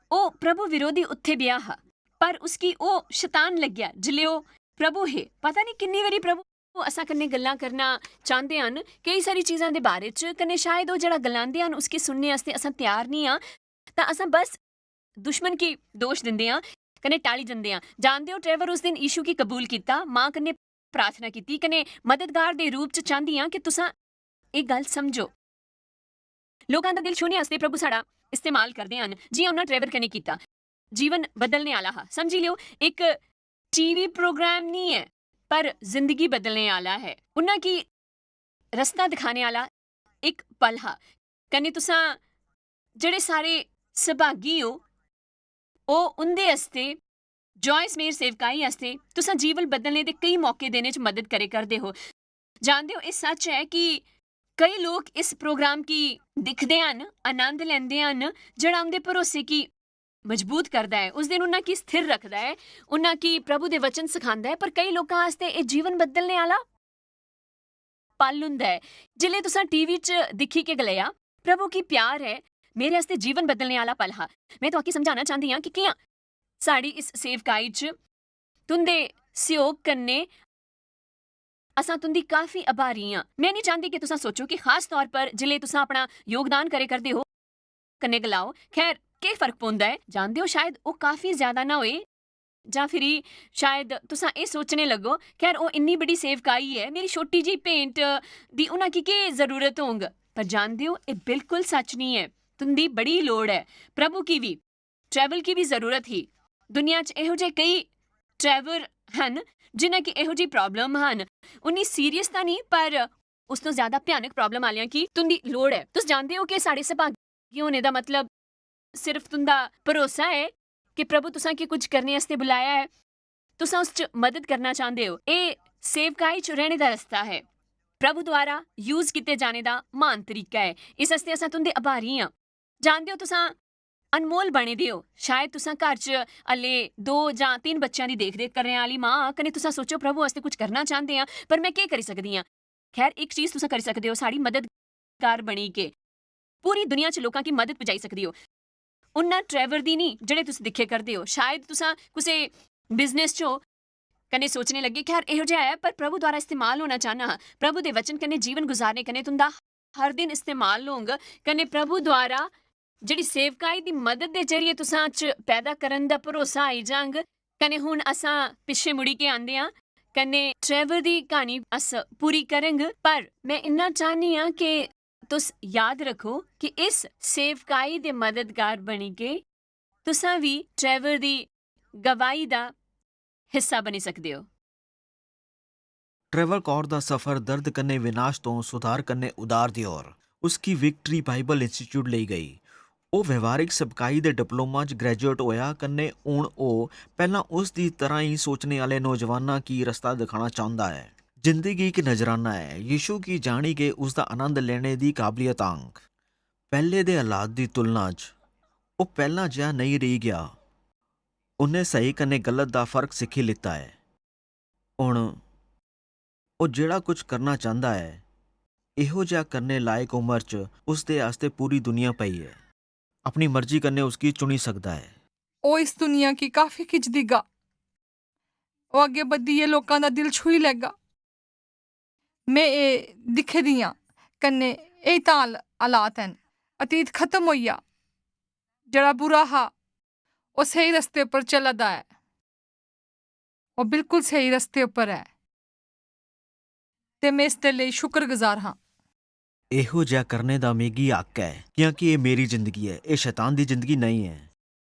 ਉੱਥੇ ਬਿਆ ਹਾ ਪਰ ਉਸकी ਉਹ ਸ਼ੈਤਾਨ ਲੱਗਿਆ ਜਿਲਿਓ ਪ੍ਰਭੂ ਹੈ ਪਤਾ ਨਹੀਂ ਕਿੰਨੀ ਵਾਰੀ ਪ੍ਰਭੂ ਅਸਾਂ ਕੰਨੇ ਗੱਲਾਂ ਕਰਨਾ ਚਾਹੁੰਦੇ ਹਨ ਕਈ ਸਾਰੀ ਚੀਜ਼ਾਂ ਦੇ ਬਾਰੇ ਚ ਕੰਨੇ ਸ਼ਾਇਦ ਉਹ ਜਿਹੜਾ ਗਲਾਉਂਦੇ ਹਨ ਉਸकी ਸੁਣਨੇ ਵਾਸਤੇ ਅਸਾਂ ਤਿਆਰ ਨਹੀਂ ਆ ਤਾਂ ਅਸਾਂ ਬਸ ਦੁਸ਼ਮਣ ਕੀ ਦੋਸ਼ ਦਿੰਦੇ ਆ कने टाली जंदे आ जानदे हो ट्रेवर उस दिन यीशु की कबूल कीता मां कने प्रार्थना कीती कने मददगार दे रूप च चाहंदी आ कि तुसां एक गल समझो लोकां दा दिल छूने वास्ते प्रभु साड़ा इस्तेमाल करदे हन जियां उन्हां ट्रेवर कने कीता जीवन बदलने वाला हा समझी लियो एक टीवी प्रोग्राम नहीं है पर जिंदगी बदलने वाला है उन्हां की रास्ता दिखाने वाला एक पल हा कने तुसां जेड़े सारे सभागी हो ਉਹ ਉਹਦੇ ਵਾਸਤੇ ਜॉयस ਮੇਰ ਸੇਵਕਾਈ ਵਾਸਤੇ ਤੁਸੀਂ ਜੀਵਨ ਬਦਲਣੇ ਦੇ ਕਈ ਮੌਕੇ ਦੇਣੇ 'ਚ ਮਦਦ ਕਰਦੇ ਹੋ ਜਾਣਦੇ ਹੋ ਇਹ ਸੱਚ ਹੈ ਕਿ ਕਈ ਲੋਕ ਇਸ ਪ੍ਰੋਗਰਾਮ ਕੀ ਦਿਖਦੇ ਹਨ ਆਨੰਦ ਲੈਂਦੇ ਹਨ ਜਿਹੜਾ ਉਹਦੇ ਭਰੋਸੇ ਕੀ ਮਜ਼ਬੂਤ ਕਰਦਾ ਹੈ ਉਸ ਦਿਨ ਉਹਨਾਂ ਕੀ ਸਥਿਰ ਰੱਖਦਾ ਹੈ ਉਹਨਾਂ ਕੀ ਪ੍ਰਭੂ ਦੇ ਵਚਨ ਸਿਖਾਉਂਦਾ ਹੈ ਪਰ ਕਈ ਲੋਕਾਂ ਵਾਸਤੇ ਇਹ ਜੀਵਨ ਬਦਲਣੇ ਵਾਲਾ ਪਲ ਹੁੰਦਾ ਹੈ ਜਿਲੇ ਤੁਸੀਂ ਟੀਵੀ 'ਚ ਦਿਖੀ ਕੇ ਗਲਿਆ ਪ੍ਰਭੂ ਕੀ ਪਿਆਰ ਹੈ मेरे वास्ते जीवन बदलने वाला पल हा मैं तो आके समझाना चाहती हाँ कि कियां साड़ी इस सेवकाई च तुंदे सहयोग कन्ने असां तुंदी काफ़ी आभारी हाँ मैं नहीं चाहती कि तुसां सोचो कि खास तौर पर जिले तुसां अपना योगदान करदे हो कन्ने गलाओ खैर के फर्क पौंदा है जानदे हो शायद वो काफ़ी ज़्यादा ना होए ਜਾਂ फिर शायद तुसां ये सोचने लगो खैर वो इन्नी बड़ी सेवकाई है मेरी छोटी जी भेंट दी उन्हां की के ज़रूरत होंग पर जानदे हो ये बिल्कुल सच नहीं है तुंदी बड़ी लोड़ है प्रभु की भी ट्रैवल की भी जरूरत ही दुनिया च ਇਹੋ ਜਿਹੇ ਕਈ ट्रैवर ਹਨ ਜਿਨ੍ਹਾਂ ਕੀ ਇਹੋ ਜਿਹੀ ਪ੍ਰੋਬਲਮ ਹਨ ਉਨੀ ਸੀਰੀਅਸ ਤਾਂ ਨਹੀਂ ਪਰ ਉਸ ਤੋਂ ਜ਼ਿਆਦਾ ਭਿਆਨਕ ਪ੍ਰੋਬਲਮ ਵਾਲਿਆਂ ਕੀ ਤੁੰਦੀ ਲੋੜ ਹੈ ਤੁਸੀਂ ਜਾਣਦੇ ਹੋ ਕਿ ਸਾਡੇ ਸਭਾਗੀ ਹੋਣੇ ਦਾ ਮਤਲਬ ਸਿਰਫ ਤੁੰਦਾ ਭਰੋਸਾ ਹੈ ਕਿ ਪ੍ਰਭੂ ਤੁਸਾਂ ਕੀ ਕੁਝ ਕਰਨੇ ਵਾਸਤੇ ਬੁਲਾਇਆ ਹੈ ਤੁਸਾਂ ਉਸ 'ਚ ਮਦਦ ਕਰਨਾ ਚਾਹੁੰਦੇ ਹੋ ਇਹ ਸੇਵਕਾਈ 'ਚ ਰਹਿਣੇ ਦਾ ਰਸਤਾ ਹੈ ਪ੍ਰਭੂ ਦੁਆਰਾ ਯੂਜ਼ ਕੀਤੇ ਜਾਣੇ ਦਾ ਮਾਨ ਤਰੀਕਾ ਹੈ ਇਸ ਵਾਸਤੇ ਅਸਾਂ ਤੁੰਦੇ ਆਭਾਰੀ ਹਾਂ ਜਾਣਦੇ ਹੋ ਤੁਸਾਂ ਅਨਮੋਲ ਬਣੇ ਦੇ ਹੋ ਸ਼ਾਇਦ ਤੁਸਾਂ ਘਰ 'ਚ ਹਲੇ 2 ਜਾਂ 3 ਬੱਚਿਆਂ ਦੀ ਦੇਖ-ਰੇਖ ਕਰਨ ਵਾਲੀ ਮਾਂ ਕਨੇ ਤੁਸਾਂ ਸੋਚੋ ਪ੍ਰਭੂ ਵਾਸਤੇ ਕੁਝ ਕਰਨਾ ਚਾਹੁੰਦੇ ਆ ਪਰ ਮੈਂ ਕੀ ਕਰੀ ਸਕਦੀ ਆ ਖੈਰ ਇੱਕ ਚੀਜ਼ ਤੁਸਾਂ ਕਰ ਸਕਦੇ ਹੋ ਸਾਡੀ ਮਦਦਗਾਰ ਬਣੀ ਕੇ ਪੂਰੀ ਦੁਨੀਆ 'ਚ ਲੋਕਾਂ ਦੀ ਮਦਦ ਪਹੁੰਚਾਈ ਸਕਦੀ ਹੋ ਉਹਨਾਂ ਟਰੈਵਰ ਦੀ ਨਹੀਂ ਜਿਹੜੇ ਤੁਸੀਂ ਦਿਖੇ ਕਰਦੇ ਹੋ ਸ਼ਾਇਦ ਤੁਸਾਂ ਕਿਸੇ ਬਿਜ਼ਨਸ 'ਚ कने सोचने लगे खैर ਇਹੋ ਜਿਹਾ ਹੈ पर प्रभु द्वारा इस्तेमाल होना चाहना प्रभु दे वचन कने जीवन गुजारने कने तुंदा हर दिन इस्तेमाल होंग कने प्रभु द्वारा ਜਿਹੜੀ ਸੇਵਕਾਈ ਦੀ ਮਦਦ ਦੇ ਜ਼ਰੀਏ ਤੁਸਾਂ 'ਚ ਪੈਦਾ ਕਰਨ ਦਾ ਭਰੋਸਾ ਆਈ ਜਾਂਗ ਕਨੇ ਹੁਣ ਅਸਾਂ ਪਿੱਛੇ ਮੁੜੀ ਕੇ ਆਂਦੇ ਆ ਕਨੇ ਟਰੈਵਰ ਦੀ ਕਹਾਣੀ ਅਸ ਪੂਰੀ ਕਰਾਂਗ ਪਰ ਮੈਂ ਇੰਨਾ ਚਾਹਨੀ ਆ ਕਿ ਤੁਸ ਯਾਦ ਰੱਖੋ ਕਿ ਇਸ ਸੇਵਕਾਈ ਦੇ ਮਦਦਗਾਰ ਬਣੀ ਕੇ ਤੁਸਾਂ ਵੀ ਟਰੈਵਰ ਦੀ ਗਵਾਹੀ ਦਾ ਹਿੱਸਾ ਬਣ ਸਕਦੇ ਹੋ ट्रेवर कौर दा सफर दर्द करने विनाश तो सुधार करने उदार दी और उसकी विक्ट्री बाइबल इंस्टीट्यूट ਲਈ ਗਈ ਉਹ ਵਿਵਹਾਰਿਕ ਸਬਕਾਈ ਦੇ ਡਿਪਲੋਮਾ 'ਚ ਗ੍ਰੈਜੂਏਟ ਹੋਇਆ ਕੰਨੇ ਹੁਣ ਉਹ ਪਹਿਲਾਂ ਉਸ ਦੀ ਤਰ੍ਹਾਂ ਹੀ ਸੋਚਣੇ ਵਾਲੇ ਨੌਜਵਾਨਾਂ ਕੀ ਰਸਤਾ ਦਿਖਾਣਾ ਚਾਹੁੰਦਾ ਹੈ ਜ਼ਿੰਦਗੀ ਕੀ ਨਜ਼ਰਾਨਾ ਹੈ ਯੀਸ਼ੂ ਕੀ ਜਾਣੀ ਕੇ ਉਸ ਦਾ ਆਨੰਦ ਲੈਣੇ ਦੀ ਕਾਬਲੀਅਤ ਅੰਕ ਪਹਿਲੇ ਦੇ ਹਾਲਾਤ ਦੀ ਤੁਲਨਾ 'ਚ ਉਹ ਪਹਿਲਾਂ ਜਿਹਾ ਨਹੀਂ ਰਹੀ ਗਿਆ ਉਹਨੇ ਸਹੀ ਕੰਨੇ ਗਲਤ ਦਾ ਫਰਕ ਸਿੱਖੀ ਲਿੱਤਾ ਹੈ ਹੁਣ ਉਹ ਜਿਹੜਾ ਕੁਝ ਕਰਨਾ ਚਾਹੁੰਦਾ ਹੈ ਇਹੋ ਜਿਹਾ ਕਰਨੇ ਲਾਇਕ ਉਮਰ 'ਚ ਉਸ ਦੇ ਵਾਸਤੇ ਪੂਰੀ ਦੁਨੀਆ ਪਈ ਹੈ ਆਪਣੀ ਮਰਜ਼ੀ ਕਰਨੇ ਉਸकी ਚੁਣੀ ਸਕਦਾ ਹੈ ਉਹ ਇਸ ਦੁਨੀਆ ਕੀ ਕਾਫੀ ਖਿੱਚਦੀਗਾ ਉਹ ਅੱਗੇ ਵਧੀਏ ਲੋਕਾਂ ਦਾ ਦਿਲ ਛੂਈ ਲੈਗਾ ਮੈਂ ਇਹ ਦਿਖੇ ਦੀਆਂ ਕੰਨੇ ਇਹ ਤਾਂ ਹਾਲਾਤ ਹਨ ਅਤੀਤ ਖਤਮ ਹੋਈਆ ਜਿਹੜਾ ਬੁਰਾ ਹਾ ਉਹ ਸਹੀ ਰਸਤੇ ਉੱਪਰ ਚੱਲਦਾ ਹੈ ਉਹ ਬਿਲਕੁਲ ਸਹੀ ਰਸਤੇ ਉੱਪਰ ਹੈ ਤੇ ਮੈਂ ਇਸ ਦੇ ਲਈ ਸ਼ੁਕਰਗੁਜ਼ਾਰ ਹਾਂ ਇਹੋ ਜਿਹਾ ਕਰਨੇ ਦਾ ਮੇਗੀ ਹੱਕ ਹੈ ਕਿਉਂਕਿ ਇਹ ਮੇਰੀ ਜ਼ਿੰਦਗੀ ਹੈ ਇਹ ਸ਼ੈਤਾਨ ਦੀ ਜ਼ਿੰਦਗੀ ਨਹੀਂ ਹੈ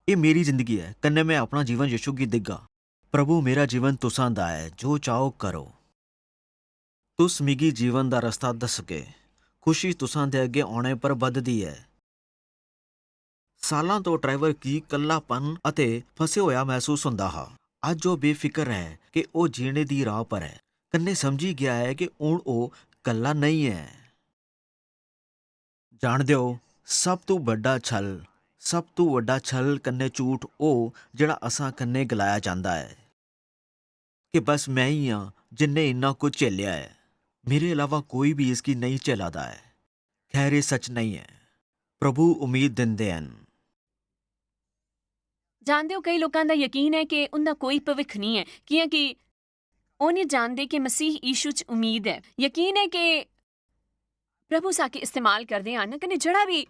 ਇਹ ਮੇਰੀ ਜ਼ਿੰਦਗੀ ਹੈ ਕੰਨੇ ਮੈਂ ਆਪਣਾ ਜੀਵਨ ਯਿਸੂ ਕੀ ਦਿੱਗਾ ਪ੍ਰਭੂ ਮੇਰਾ ਜੀਵਨ ਤੁਸਾਂ ਦਾ ਹੈ ਜੋ ਚਾਹੋ ਕਰੋ ਤੁਸ ਮਿਗੀ ਜੀਵਨ ਦਾ ਰਸਤਾ ਦੱਸ ਕੇ ਖੁਸ਼ੀ ਤੁਸਾਂ ਦੇ ਅੱਗੇ ਆਉਣੇ ਪਰ ਵੱਧਦੀ ਹੈ ਸਾਲਾਂ ਤੋਂ ਡਰਾਈਵਰ ਕੀ ਕੱਲਾਪਨ ਅਤੇ ਫਸੇ ਹੋਇਆ ਮਹਿਸੂਸ ਹੁੰਦਾ ਹੈ ਅੱਜ ਉਹ ਬੇਫਿਕਰ ਹੈ ਕਿ ਉਹ ਜੀਣੇ ਦੀ ਰਾਹ ਪਰ ਹੈ ਕੰਨੇ ਸਮਝੀ ਗਿਆ ਹੈ ਕਿ ਹੁਣ ਉਹ ਕੱਲਾ ਨਹੀਂ ਹੈ ਜਾਣਦੇ ਹੋ, ਸਭ ਤੋਂ ਵੱਡਾ ਛਲ ਕੰਨੇ ਝੂਠ ਉਹ ਜਿਹੜਾ ਅਸਾਂ ਕੰਨੇ ਗਲਾਇਆ ਜਾਂਦਾ ਹੈ ਕਿ ਬਸ ਮੈਂ ਹੀ ਹਾਂ ਜਿੰਨੇ ਇੰਨਾ ਕੁਝ ਝੇਲਿਆ ਹੈ, ਮੇਰੇ ਇਲਾਵਾ ਕੋਈ ਵੀ ਇਸकी ਨਹੀਂ ਝੇਲਾਦਾ ਹੈ। ਖੈਰ ਇਹ ਸੱਚ ਨਹੀਂ ਹੈ। ਪ੍ਰਭੂ ਉਮੀਦ ਦਿੰਦੇ ਹਨ। ਜਾਣਦੇ ਹੋ, ਕਈ ਲੋਕਾਂ ਦਾ ਯਕੀਨ ਹੈ ਕਿ ਉਹਦਾ ਕੋਈ ਭਵਿੱਖ ਨਹੀਂ ਹੈ, ਕਿਉਂਕਿ ਉਹ ਨਹੀਂ ਜਾਣਦੇ ਕਿ ਮਸੀਹ ਯੀਸ਼ੂ 'ਚ ਉਮੀਦ ਹੈ। ਯਕੀਨ ਹੈ ਕਿ ਪ੍ਰਭੂ ਸਾਕੇ ਇਸਤੇਮਾਲ ਕਰਦੇ ਹਨ ਕਨੇ ਜਿਹੜਾ ਵੀ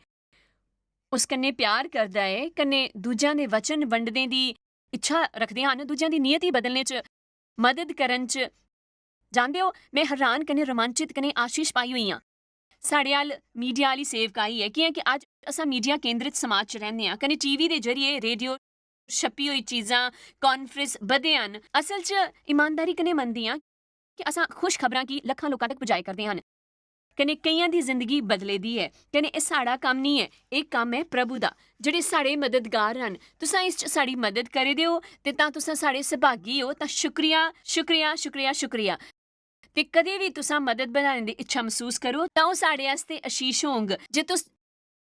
ਉਸ ਕੰਨੇ ਪਿਆਰ ਕਰਦਾ ਹੈ, ਕੰਨੇ ਦੂਜਿਆਂ ਦੇ ਵਚਨ ਵੰਡਣੇ ਦੀ ਇੱਛਾ ਰੱਖਦੇ ਹਨ, ਦੂਜਿਆਂ ਦੀ ਨੀਅਤ ਹੀ ਬਦਲਣੇ 'ਚ ਮਦਦ ਕਰਨ 'ਚ। ਜਾਣਦੇ ਹੋ, ਮੈਂ ਹੈਰਾਨ ਕਨੇ ਰੋਮਾਂਚਿਤ ਕਨੇ ਆਸ਼ੀਸ਼ ਪਾਈ ਹੋਈ ਹਾਂ। ਸਾਡੇ ਵੱਲ ਮੀਡੀਆ ਵਾਲੀ ਸੇਵਕਾਈ ਹੈ ਕਿਉਂਕਿ ਅੱਜ ਅਸਾਂ ਮੀਡੀਆ ਕੇਂਦਰਿਤ ਸਮਾਜ 'ਚ ਰਹਿੰਦੇ ਹਾਂ। ਕਨੇ ਟੀਵੀ ਦੇ ਜ਼ਰੀਏ, ਰੇਡੀਓ, ਛਪੀ ਹੋਈ ਚੀਜ਼ਾਂ, ਕਾਨਫਰੰਸ ਵਧੇ ਹਨ। ਅਸਲ 'ਚ ਇਮਾਨਦਾਰੀ ਕਨੇ ਮੰਨਦੀ ਹਾਂ ਕਿ ਅਸਾਂ ਖੁਸ਼ ਖਬਰਾਂ ਕੀ ਲੱਖਾਂ ਲੋਕਾਂ ਤੱਕ ਪਹੁੰਚਾਏ ਕਰਦੇ ਹਨ। ਕਨੇ ਕਈਆਂ ਦੀ ਜ਼ਿੰਦਗੀ ਬਦਲੇ ਦੀ ਹੈ। ਕਨੇ ਇਹ ਸਾਡਾ ਕੰਮ ਨਹੀਂ ਹੈ, ਇਹ ਕੰਮ ਹੈ ਪ੍ਰਭੂ ਦਾ, ਜਿਹੜੇ ਸਾਡੇ ਮਦਦਗਾਰ ਹਨ। ਤੁਸੀਂ ਇਸ 'ਚ ਸਾਡੀ ਮਦਦ ਕਰੇ ਦਿਓ ਤੇ ਤਾਂ ਤੁਸੀਂ ਸਾਡੇ ਸੁਭਾਗੀ ਹੋ। ਤਾਂ ਸ਼ੁਕਰੀਆ, ਸ਼ੁਕਰੀਆ, ਸ਼ੁਕਰੀਆ, ਸ਼ੁਕਰੀਆ। ਤੇ ਕਦੇ ਵੀ ਤੁਸੀਂ ਮਦਦ ਬਣਾਉਣ ਦੀ ਇੱਛਾ ਮਹਿਸੂਸ ਕਰੋ ਤਾਂ ਉਹ ਸਾਡੇ ਵਾਸਤੇ ਅਸ਼ੀਸ਼ ਹੋਂਗ। ਜੇ ਤੁਸੀਂ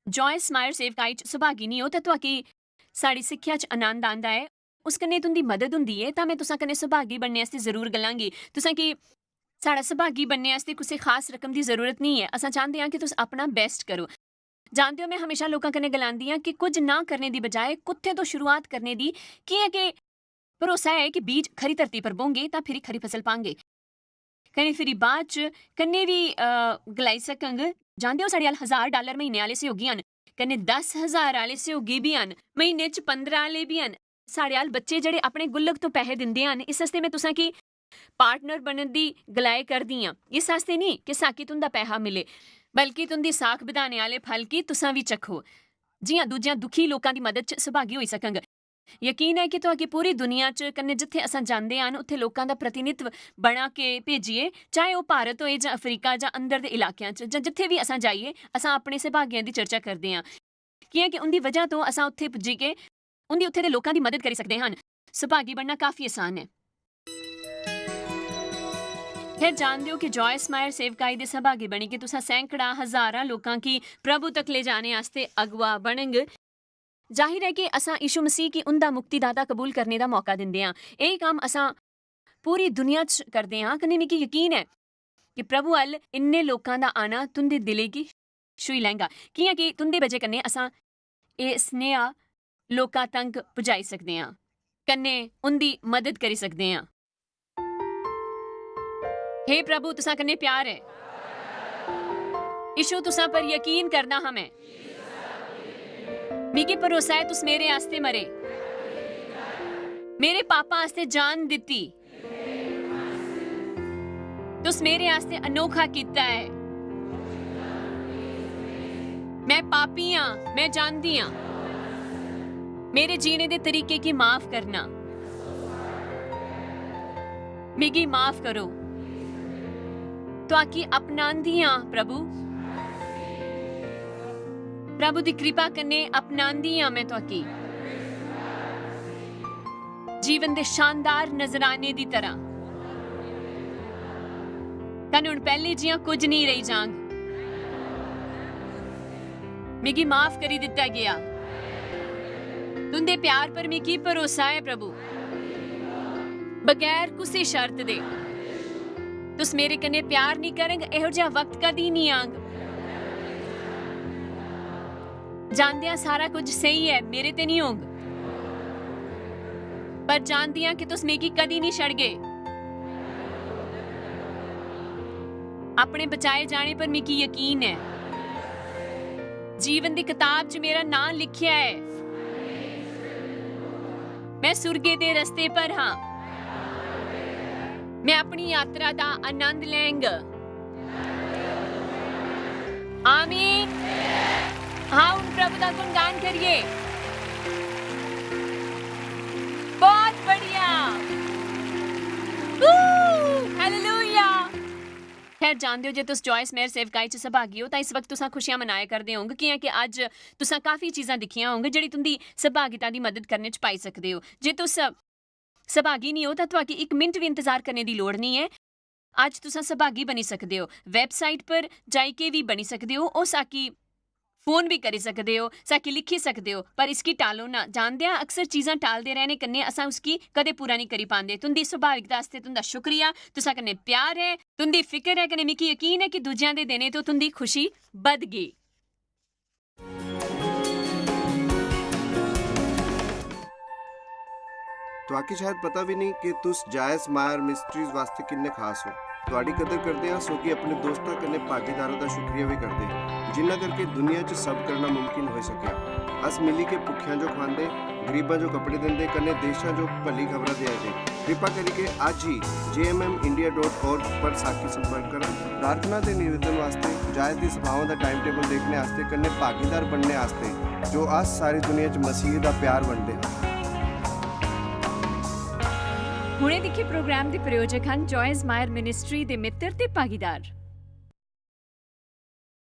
ਜੋਇਸ ਮਾਇਰ ਸੇਵਕਾਈ 'ਚ ਸੁਭਾਗੀ ਨਹੀਂ ਹੋ ਤਾਂ ਤੁਹਾਡੀ ਸਾਡੀ ਸਿੱਖਿਆ 'ਚ ਆਨੰਦ ਆਉਂਦਾ ਹੈ, ਉਸ ਕਨੇ ਤੁੰਦੀ ਮਦਦ ਹੁੰਦੀ ਹੈ, ਤਾਂ ਮੈਂ ਤੁਸਾਂ ਕਨੇ ਸੁਭਾਗੀ ਬਣਨੇ ਵਾਸਤੇ ਜ਼ਰੂਰ ਗਲਾਂਗੀ। ਤੁਸਾਂ ਕਿ ਸਾਡਾ ਸੁਭਾਗੀ ਬਣਨੇ ਵਾਸਤੇ ਕਿਸੇ ਖਾਸ ਰਕਮ ਦੀ ਜ਼ਰੂਰਤ ਨਹੀਂ ਹੈ। ਅਸਾਂ ਚਾਹੁੰਦੇ ਹਾਂ ਕਿ ਤੁਸੀਂ ਆਪਣਾ ਬੈਸਟ ਕਰੋ। ਜਾਣਦੇ ਹੋ, ਮੈਂ ਹਮੇਸ਼ਾ ਲੋਕਾਂ ਕਨੇ ਗਲਾਂਦੀ ਹਾਂ ਕਿ ਕੁਝ ਨਾ ਕਰਨੇ ਦੀ ਬਜਾਏ ਕੁੱਥੇ ਤੋਂ ਸ਼ੁਰੂਆਤ ਕਰਨੇ ਦੀ, ਕੀ ਹੈ ਕਿ ਭਰੋਸਾ ਹੈ ਕਿ ਬੀਜ ਖਰੀ ਧਰਤੀ ਪਰ ਬੋਂਗੇ ਤਾਂ ਫਿਰ ਖਰੀ ਫਸਲ ਪਾਂਗੇ। ਕਨੇ ਫਿਰ ਬਾਅਦ 'ਚ ਕੰਨੇ ਵੀ ਗਲਾਈ ਸਕੰਗ। ਜਾਣਦੇ ਹੋ, ਸਾਡੇ $1000 ਮਹੀਨੇ ਵਾਲੇ ਸਹਿਯੋਗੀ ਹਨ, ਕਨੇ 10,000 ਵਾਲੇ ਸਹਿਯੋਗੀ ਵੀ ਹਨ, ਮਹੀਨੇ 'ਚ 15 ਵਾਲੇ ਵੀ ਹਨ। ਸਾਡੇ ਵੱਲ ਬੱਚੇ ਜਿਹੜੇ ਆਪਣੇ ਗੁੱਲਕ ਤੋਂ ਪੈਸੇ ਦਿੰਦੇ ਹਨ। ਇਸ ਵਾਸਤੇ ਮੈਂ ਤੁਸਾਂ ਕੀ ਪਾਰਟਨਰ ਬਣਨ ਦੀ ਗਲਾਏ ਕਰਦੀ ਹਾਂ। ਇਸ ਵਾਸਤੇ ਨਹੀਂ ਕਿ ਸਾਕੀ ਤੁੰਦਾ ਪੈਸਾ ਮਿਲੇ, ਬਲਕਿ ਤੁੰਦੀ ਸਾਖ ਵਧਾਣੇ ਵਾਲੇ ਫਲ ਕੀ ਤੁਸਾਂ ਵੀ ਚੱਖੋ, ਜੀਆਂ ਦੂਜਿਆਂ ਦੁਖੀ ਲੋਕਾਂ ਦੀ ਮਦਦ 'ਚ ਸੁਭਾਗੀ ਹੋਈ ਸਕੰਗ। ਯਕੀਨ ਹੈ ਕਿ ਤੁਹਾਡੀ ਪੂਰੀ ਦੁਨੀਆ 'ਚ ਕੰਨੇ ਜਿੱਥੇ ਅਸਾਂ ਜਾਂਦੇ ਹਨ ਉੱਥੇ ਲੋਕਾਂ ਦਾ ਪ੍ਰਤੀਨਿਧਵ ਬਣਾ ਕੇ ਭੇਜੀਏ, ਚਾਹੇ ਉਹ ਭਾਰਤ ਹੋਏ ਜਾਂ ਅਫਰੀਕਾ ਜਾਂ ਅੰਦਰ ਦੇ ਇਲਾਕਿਆਂ 'ਚ ਜਾਂ ਜਿੱਥੇ ਵੀ ਅਸਾਂ ਜਾਈਏ। ਅਸਾਂ ਆਪਣੇ ਸੁਭਾਗੀਆਂ ਦੀ ਚਰਚਾ ਕਰਦੇ ਹਾਂ ਕਿ ਉਹਦੀ ਵਜ੍ਹਾ ਤੋਂ ਅਸਾਂ ਉੱਥੇ ਪੁੱਜੀ ਕੇ ਉਹਦੀ ਉੱਥੇ ਦੇ ਲੋਕਾਂ ਦੀ ਮਦਦ ਕਰ ਸਕਦੇ ਹਨ। ਸੁਭਾਗੀ ਬਣਨਾ ਕਾਫੀ ਆਸਾਨ ਹੈ। ਫਿਰ ਜਾਣਦੇ ਹੋ ਕਿ ਜੋਇਸ ਮਾਇਰ ਸੇਵਕਾਈ ਦੇ ਸੁਭਾਗੀ ਬਣੀ ਕਿ ਤੁਸੀਂ ਸੈਂਕੜਾ ਹਜ਼ਾਰਾਂ ਲੋਕਾਂ ਕੀ ਪ੍ਰਭੂ ਤੱਕ ਲੈ ਜਾਣੇ ਵਾਸਤੇ ਅਗਵਾ ਬਣਨਗੇ। ਜ਼ਾਹਿਰ ਹੈ ਕਿ ਅਸਾਂ ਯਿਸੂ ਮਸੀਹ ਕੀ ਉਹਦਾ ਮੁਕਤੀਦਾਤਾ ਕਬੂਲ ਕਰਨੇ ਦਾ ਮੌਕਾ ਦਿੰਦੇ ਹਾਂ। ਇਹ ਕੰਮ ਅਸਾਂ ਪੂਰੀ ਦੁਨੀਆ 'ਚ ਕਰਦੇ ਹਾਂ। ਕਨੇ ਮਿਕੀ ਯਕੀਨ ਹੈ ਕਿ ਪ੍ਰਭੂ ਵੱਲ ਇੰਨੇ ਲੋਕਾਂ ਦਾ ਆਣਾ ਤੁੰਦੇ ਦਿਲੇ ਕੀ ਛੂਈ ਲੈਂਗਾ, ਕਿ ਤੁੰਦੇ ਵਜੇ ਕੰਨੇ ਅਸਾਂ ਇਹ ਸਨੇਹਾ ਲੋਕਾਂ ਤੱਕ ਪਹੁੰਚਾਈ ਸਕਦੇ ਹਾਂ, ਕੰਨੇ ਉਹਦੀ ਮਦਦ ਕਰੀ ਸਕਦੇ ਹਾਂ। हे प्रभु, तुसा कन्ने प्यार है। यीशु तुसा पर यकीन करना हमें। मिगी भरोसा है तुस मेरे आस्ते मरे, मेरे पापा आस्ते जान दिती, तुस मेरे आस्ते अनोखा कीता है। मैं पापी हाँ, मैं जानती हाँ। मेरे जीने दे तरीके की माफ करना, मिगी माफ करो। ਤੁਹਾਡੀ ਅਪਣਾਉਂਦੀ ਹਾਂ ਪ੍ਰਭੂ, ਪ੍ਰਭੂ ਦੀ ਕਿਰਪਾ ਕਰਨੇ ਅਪਣਾਉਂਦੀ ਹਾਂ ਮੈਂ ਤੁਹਾਡੀ ਜੀਵਨ ਦੇ ਸ਼ਾਨਦਾਰ ਨਜ਼ਰਾਨੇ ਦੀ ਤਰ੍ਹਾਂ। ਤਨ ਹੁਣ ਪਹਿਲੇ ਜਿਹਾ ਕੁਝ ਨਹੀਂ ਰਹੀ ਜਾਂਗ, ਮਿਗੀ ਮਾਫ ਕਰੀ ਦਿੱਤਾ ਗਿਆ। ਤੁੰਦੇ ਪਿਆਰ ਪਰ ਮਿਗੀ ਭਰੋਸਾ ਹੈ ਪ੍ਰਭੂ, ਬਗੈਰ ਕਿਸੇ ਸ਼ਰਤ ਦੇ। तुस मेरे कन्ने प्यार नहीं करेंगे, एहो जिहा वक्त कदी नहीं आंग। जानदियां सारा कुछ सही है, मेरे ते नहीं होंग, पर जानदियां कि तुस मेरी कदी नहीं छड़ गए। अपने बचाए जाने पर मिकी यकीन है, जीवन दी किताब च मेरा नाम लिखिया है। मैं सुर्गे दे रस्ते पर हाँ, मैं अपनी यात्रा का आनंद लेंगा। आमीन। हाँ, उन प्रभु का गुणगान करिए। बहुत बढ़िया, हालेलुया। खैर जानते हो, जे तुस जॉयस मेयर सेवकाई च सहभागी हो तो इस वक्त तुसां खुशियां मनाया करदे होंगे कि अज तुसां काफ़ी चीज़ां दिखियां होंगे जिहड़ी तुंदी सहभागिता दी मदद करने च पाई सकदे हो। जे तुस सहभागी नहीं हो तो ਤੁਹਾਡੀ 1 ਮਿੰਟ ਵੀ ਇੰਤਜ਼ਾਰ करने ਦੀ ਲੋੜ नहीं है। ਅੱਜ ਤੁਸੀਂ सहभागी बनी सकते हो, वैबसाइट पर जाके भी बनी सकते हो। ਉਹ ਸਾਕੀ फोन भी करी सकदे हो साकी लिखी सकदे हो पर इसकी टालो ना जानदे आ अक्सर चीज़ां टालदे रहने कन्नै असां उसकी कदे पूरा नहीं करी पांदे तुंदी स्वाभाविकता आस्ते तुंदा शुक्रिया तुसा कन्नै प्यार है तुंदी फिक्र है कन्नै मिकी यकीन है कि दूजियां दे देने तो तुंदी खुशी बध गई ਤੁਹਾਕੀ ਸ਼ਾਇਦ ਪਤਾ ਵੀ ਨਹੀਂ ਕਿ ਤੁਸ ਜਾਇਜ਼ ਮਾਇਰ ਮਿਸਟਰੀਜ਼ ਵਾਸਤੇ ਕਿੰਨੇ ਖਾਸ ਹੋ ਤੁਹਾਡੀ ਕਦਰ ਕਰਦੇ ਹਾਂ ਸੋ ਕਿ ਆਪਣੇ ਦੋਸਤਾਂ ਕਨੇ ਭਾਗੀਦਾਰਾਂ ਦਾ ਸ਼ੁਕਰੀਆ ਵੀ ਕਰਦੇ ਜਿਨ੍ਹਾਂ ਕਰਕੇ ਦੁਨੀਆ 'ਚ ਸਭ ਕਰਨਾ ਮੁਮਕਿਨ ਹੋ ਸਕਿਆ ਅਸ ਮਿਲੀ ਕੇ ਭੁੱਖਿਆਂ ਜੋ ਖਾਂਦੇ ਗਰੀਬਾਂ ਜੋ ਕੱਪੜੇ ਦਿੰਦੇ ਕਨੇ ਦੇਸ਼ਾਂ ਜੋ ਭਲੀ ਖਬਰਾਂ ਦੇ ਆਜੇ ਕਿਰਪਾ ਕਰਕੇ ਅੱਜ ਹੀ jmmindia.org ਪਰ ਸਾਖੀ ਸੰਪਰਕ ਕਰਨ ਪ੍ਰਾਰਥਨਾ ਦੇ ਨਿਵੇਦਨ ਵਾਸਤੇ ਜਾਇਜ਼ ਦੀ ਸਭਾਵਾਂ ਦਾ ਟਾਈਮ ਟੇਬਲ ਦੇਖਣੇ ਵਾਸਤੇ ਕਨੇ ਭਾਗੀਦਾਰ ਬਣਨੇ ਵਾਸਤੇ ਜੋ ਅੱਜ ਸਾਰੀ ਦੁਨੀਆ 'ਚ ਮਸੀਹ ਦਾ ਪਿਆਰ ਵੰਡਦੇ ਹਨ ਹੁਣੇ ਦੇਖੇ ਪ੍ਰੋਗਰਾਮ ਦੇ ਪ੍ਰਯੋਜਕ ਹਨ ਜੋਇਸ ਮਾਇਰ ਮਿਨਿਸਟਰੀ ਦੇ ਮਿੱਤਰ ਤੇ ਭਾਗੀਦਾਰ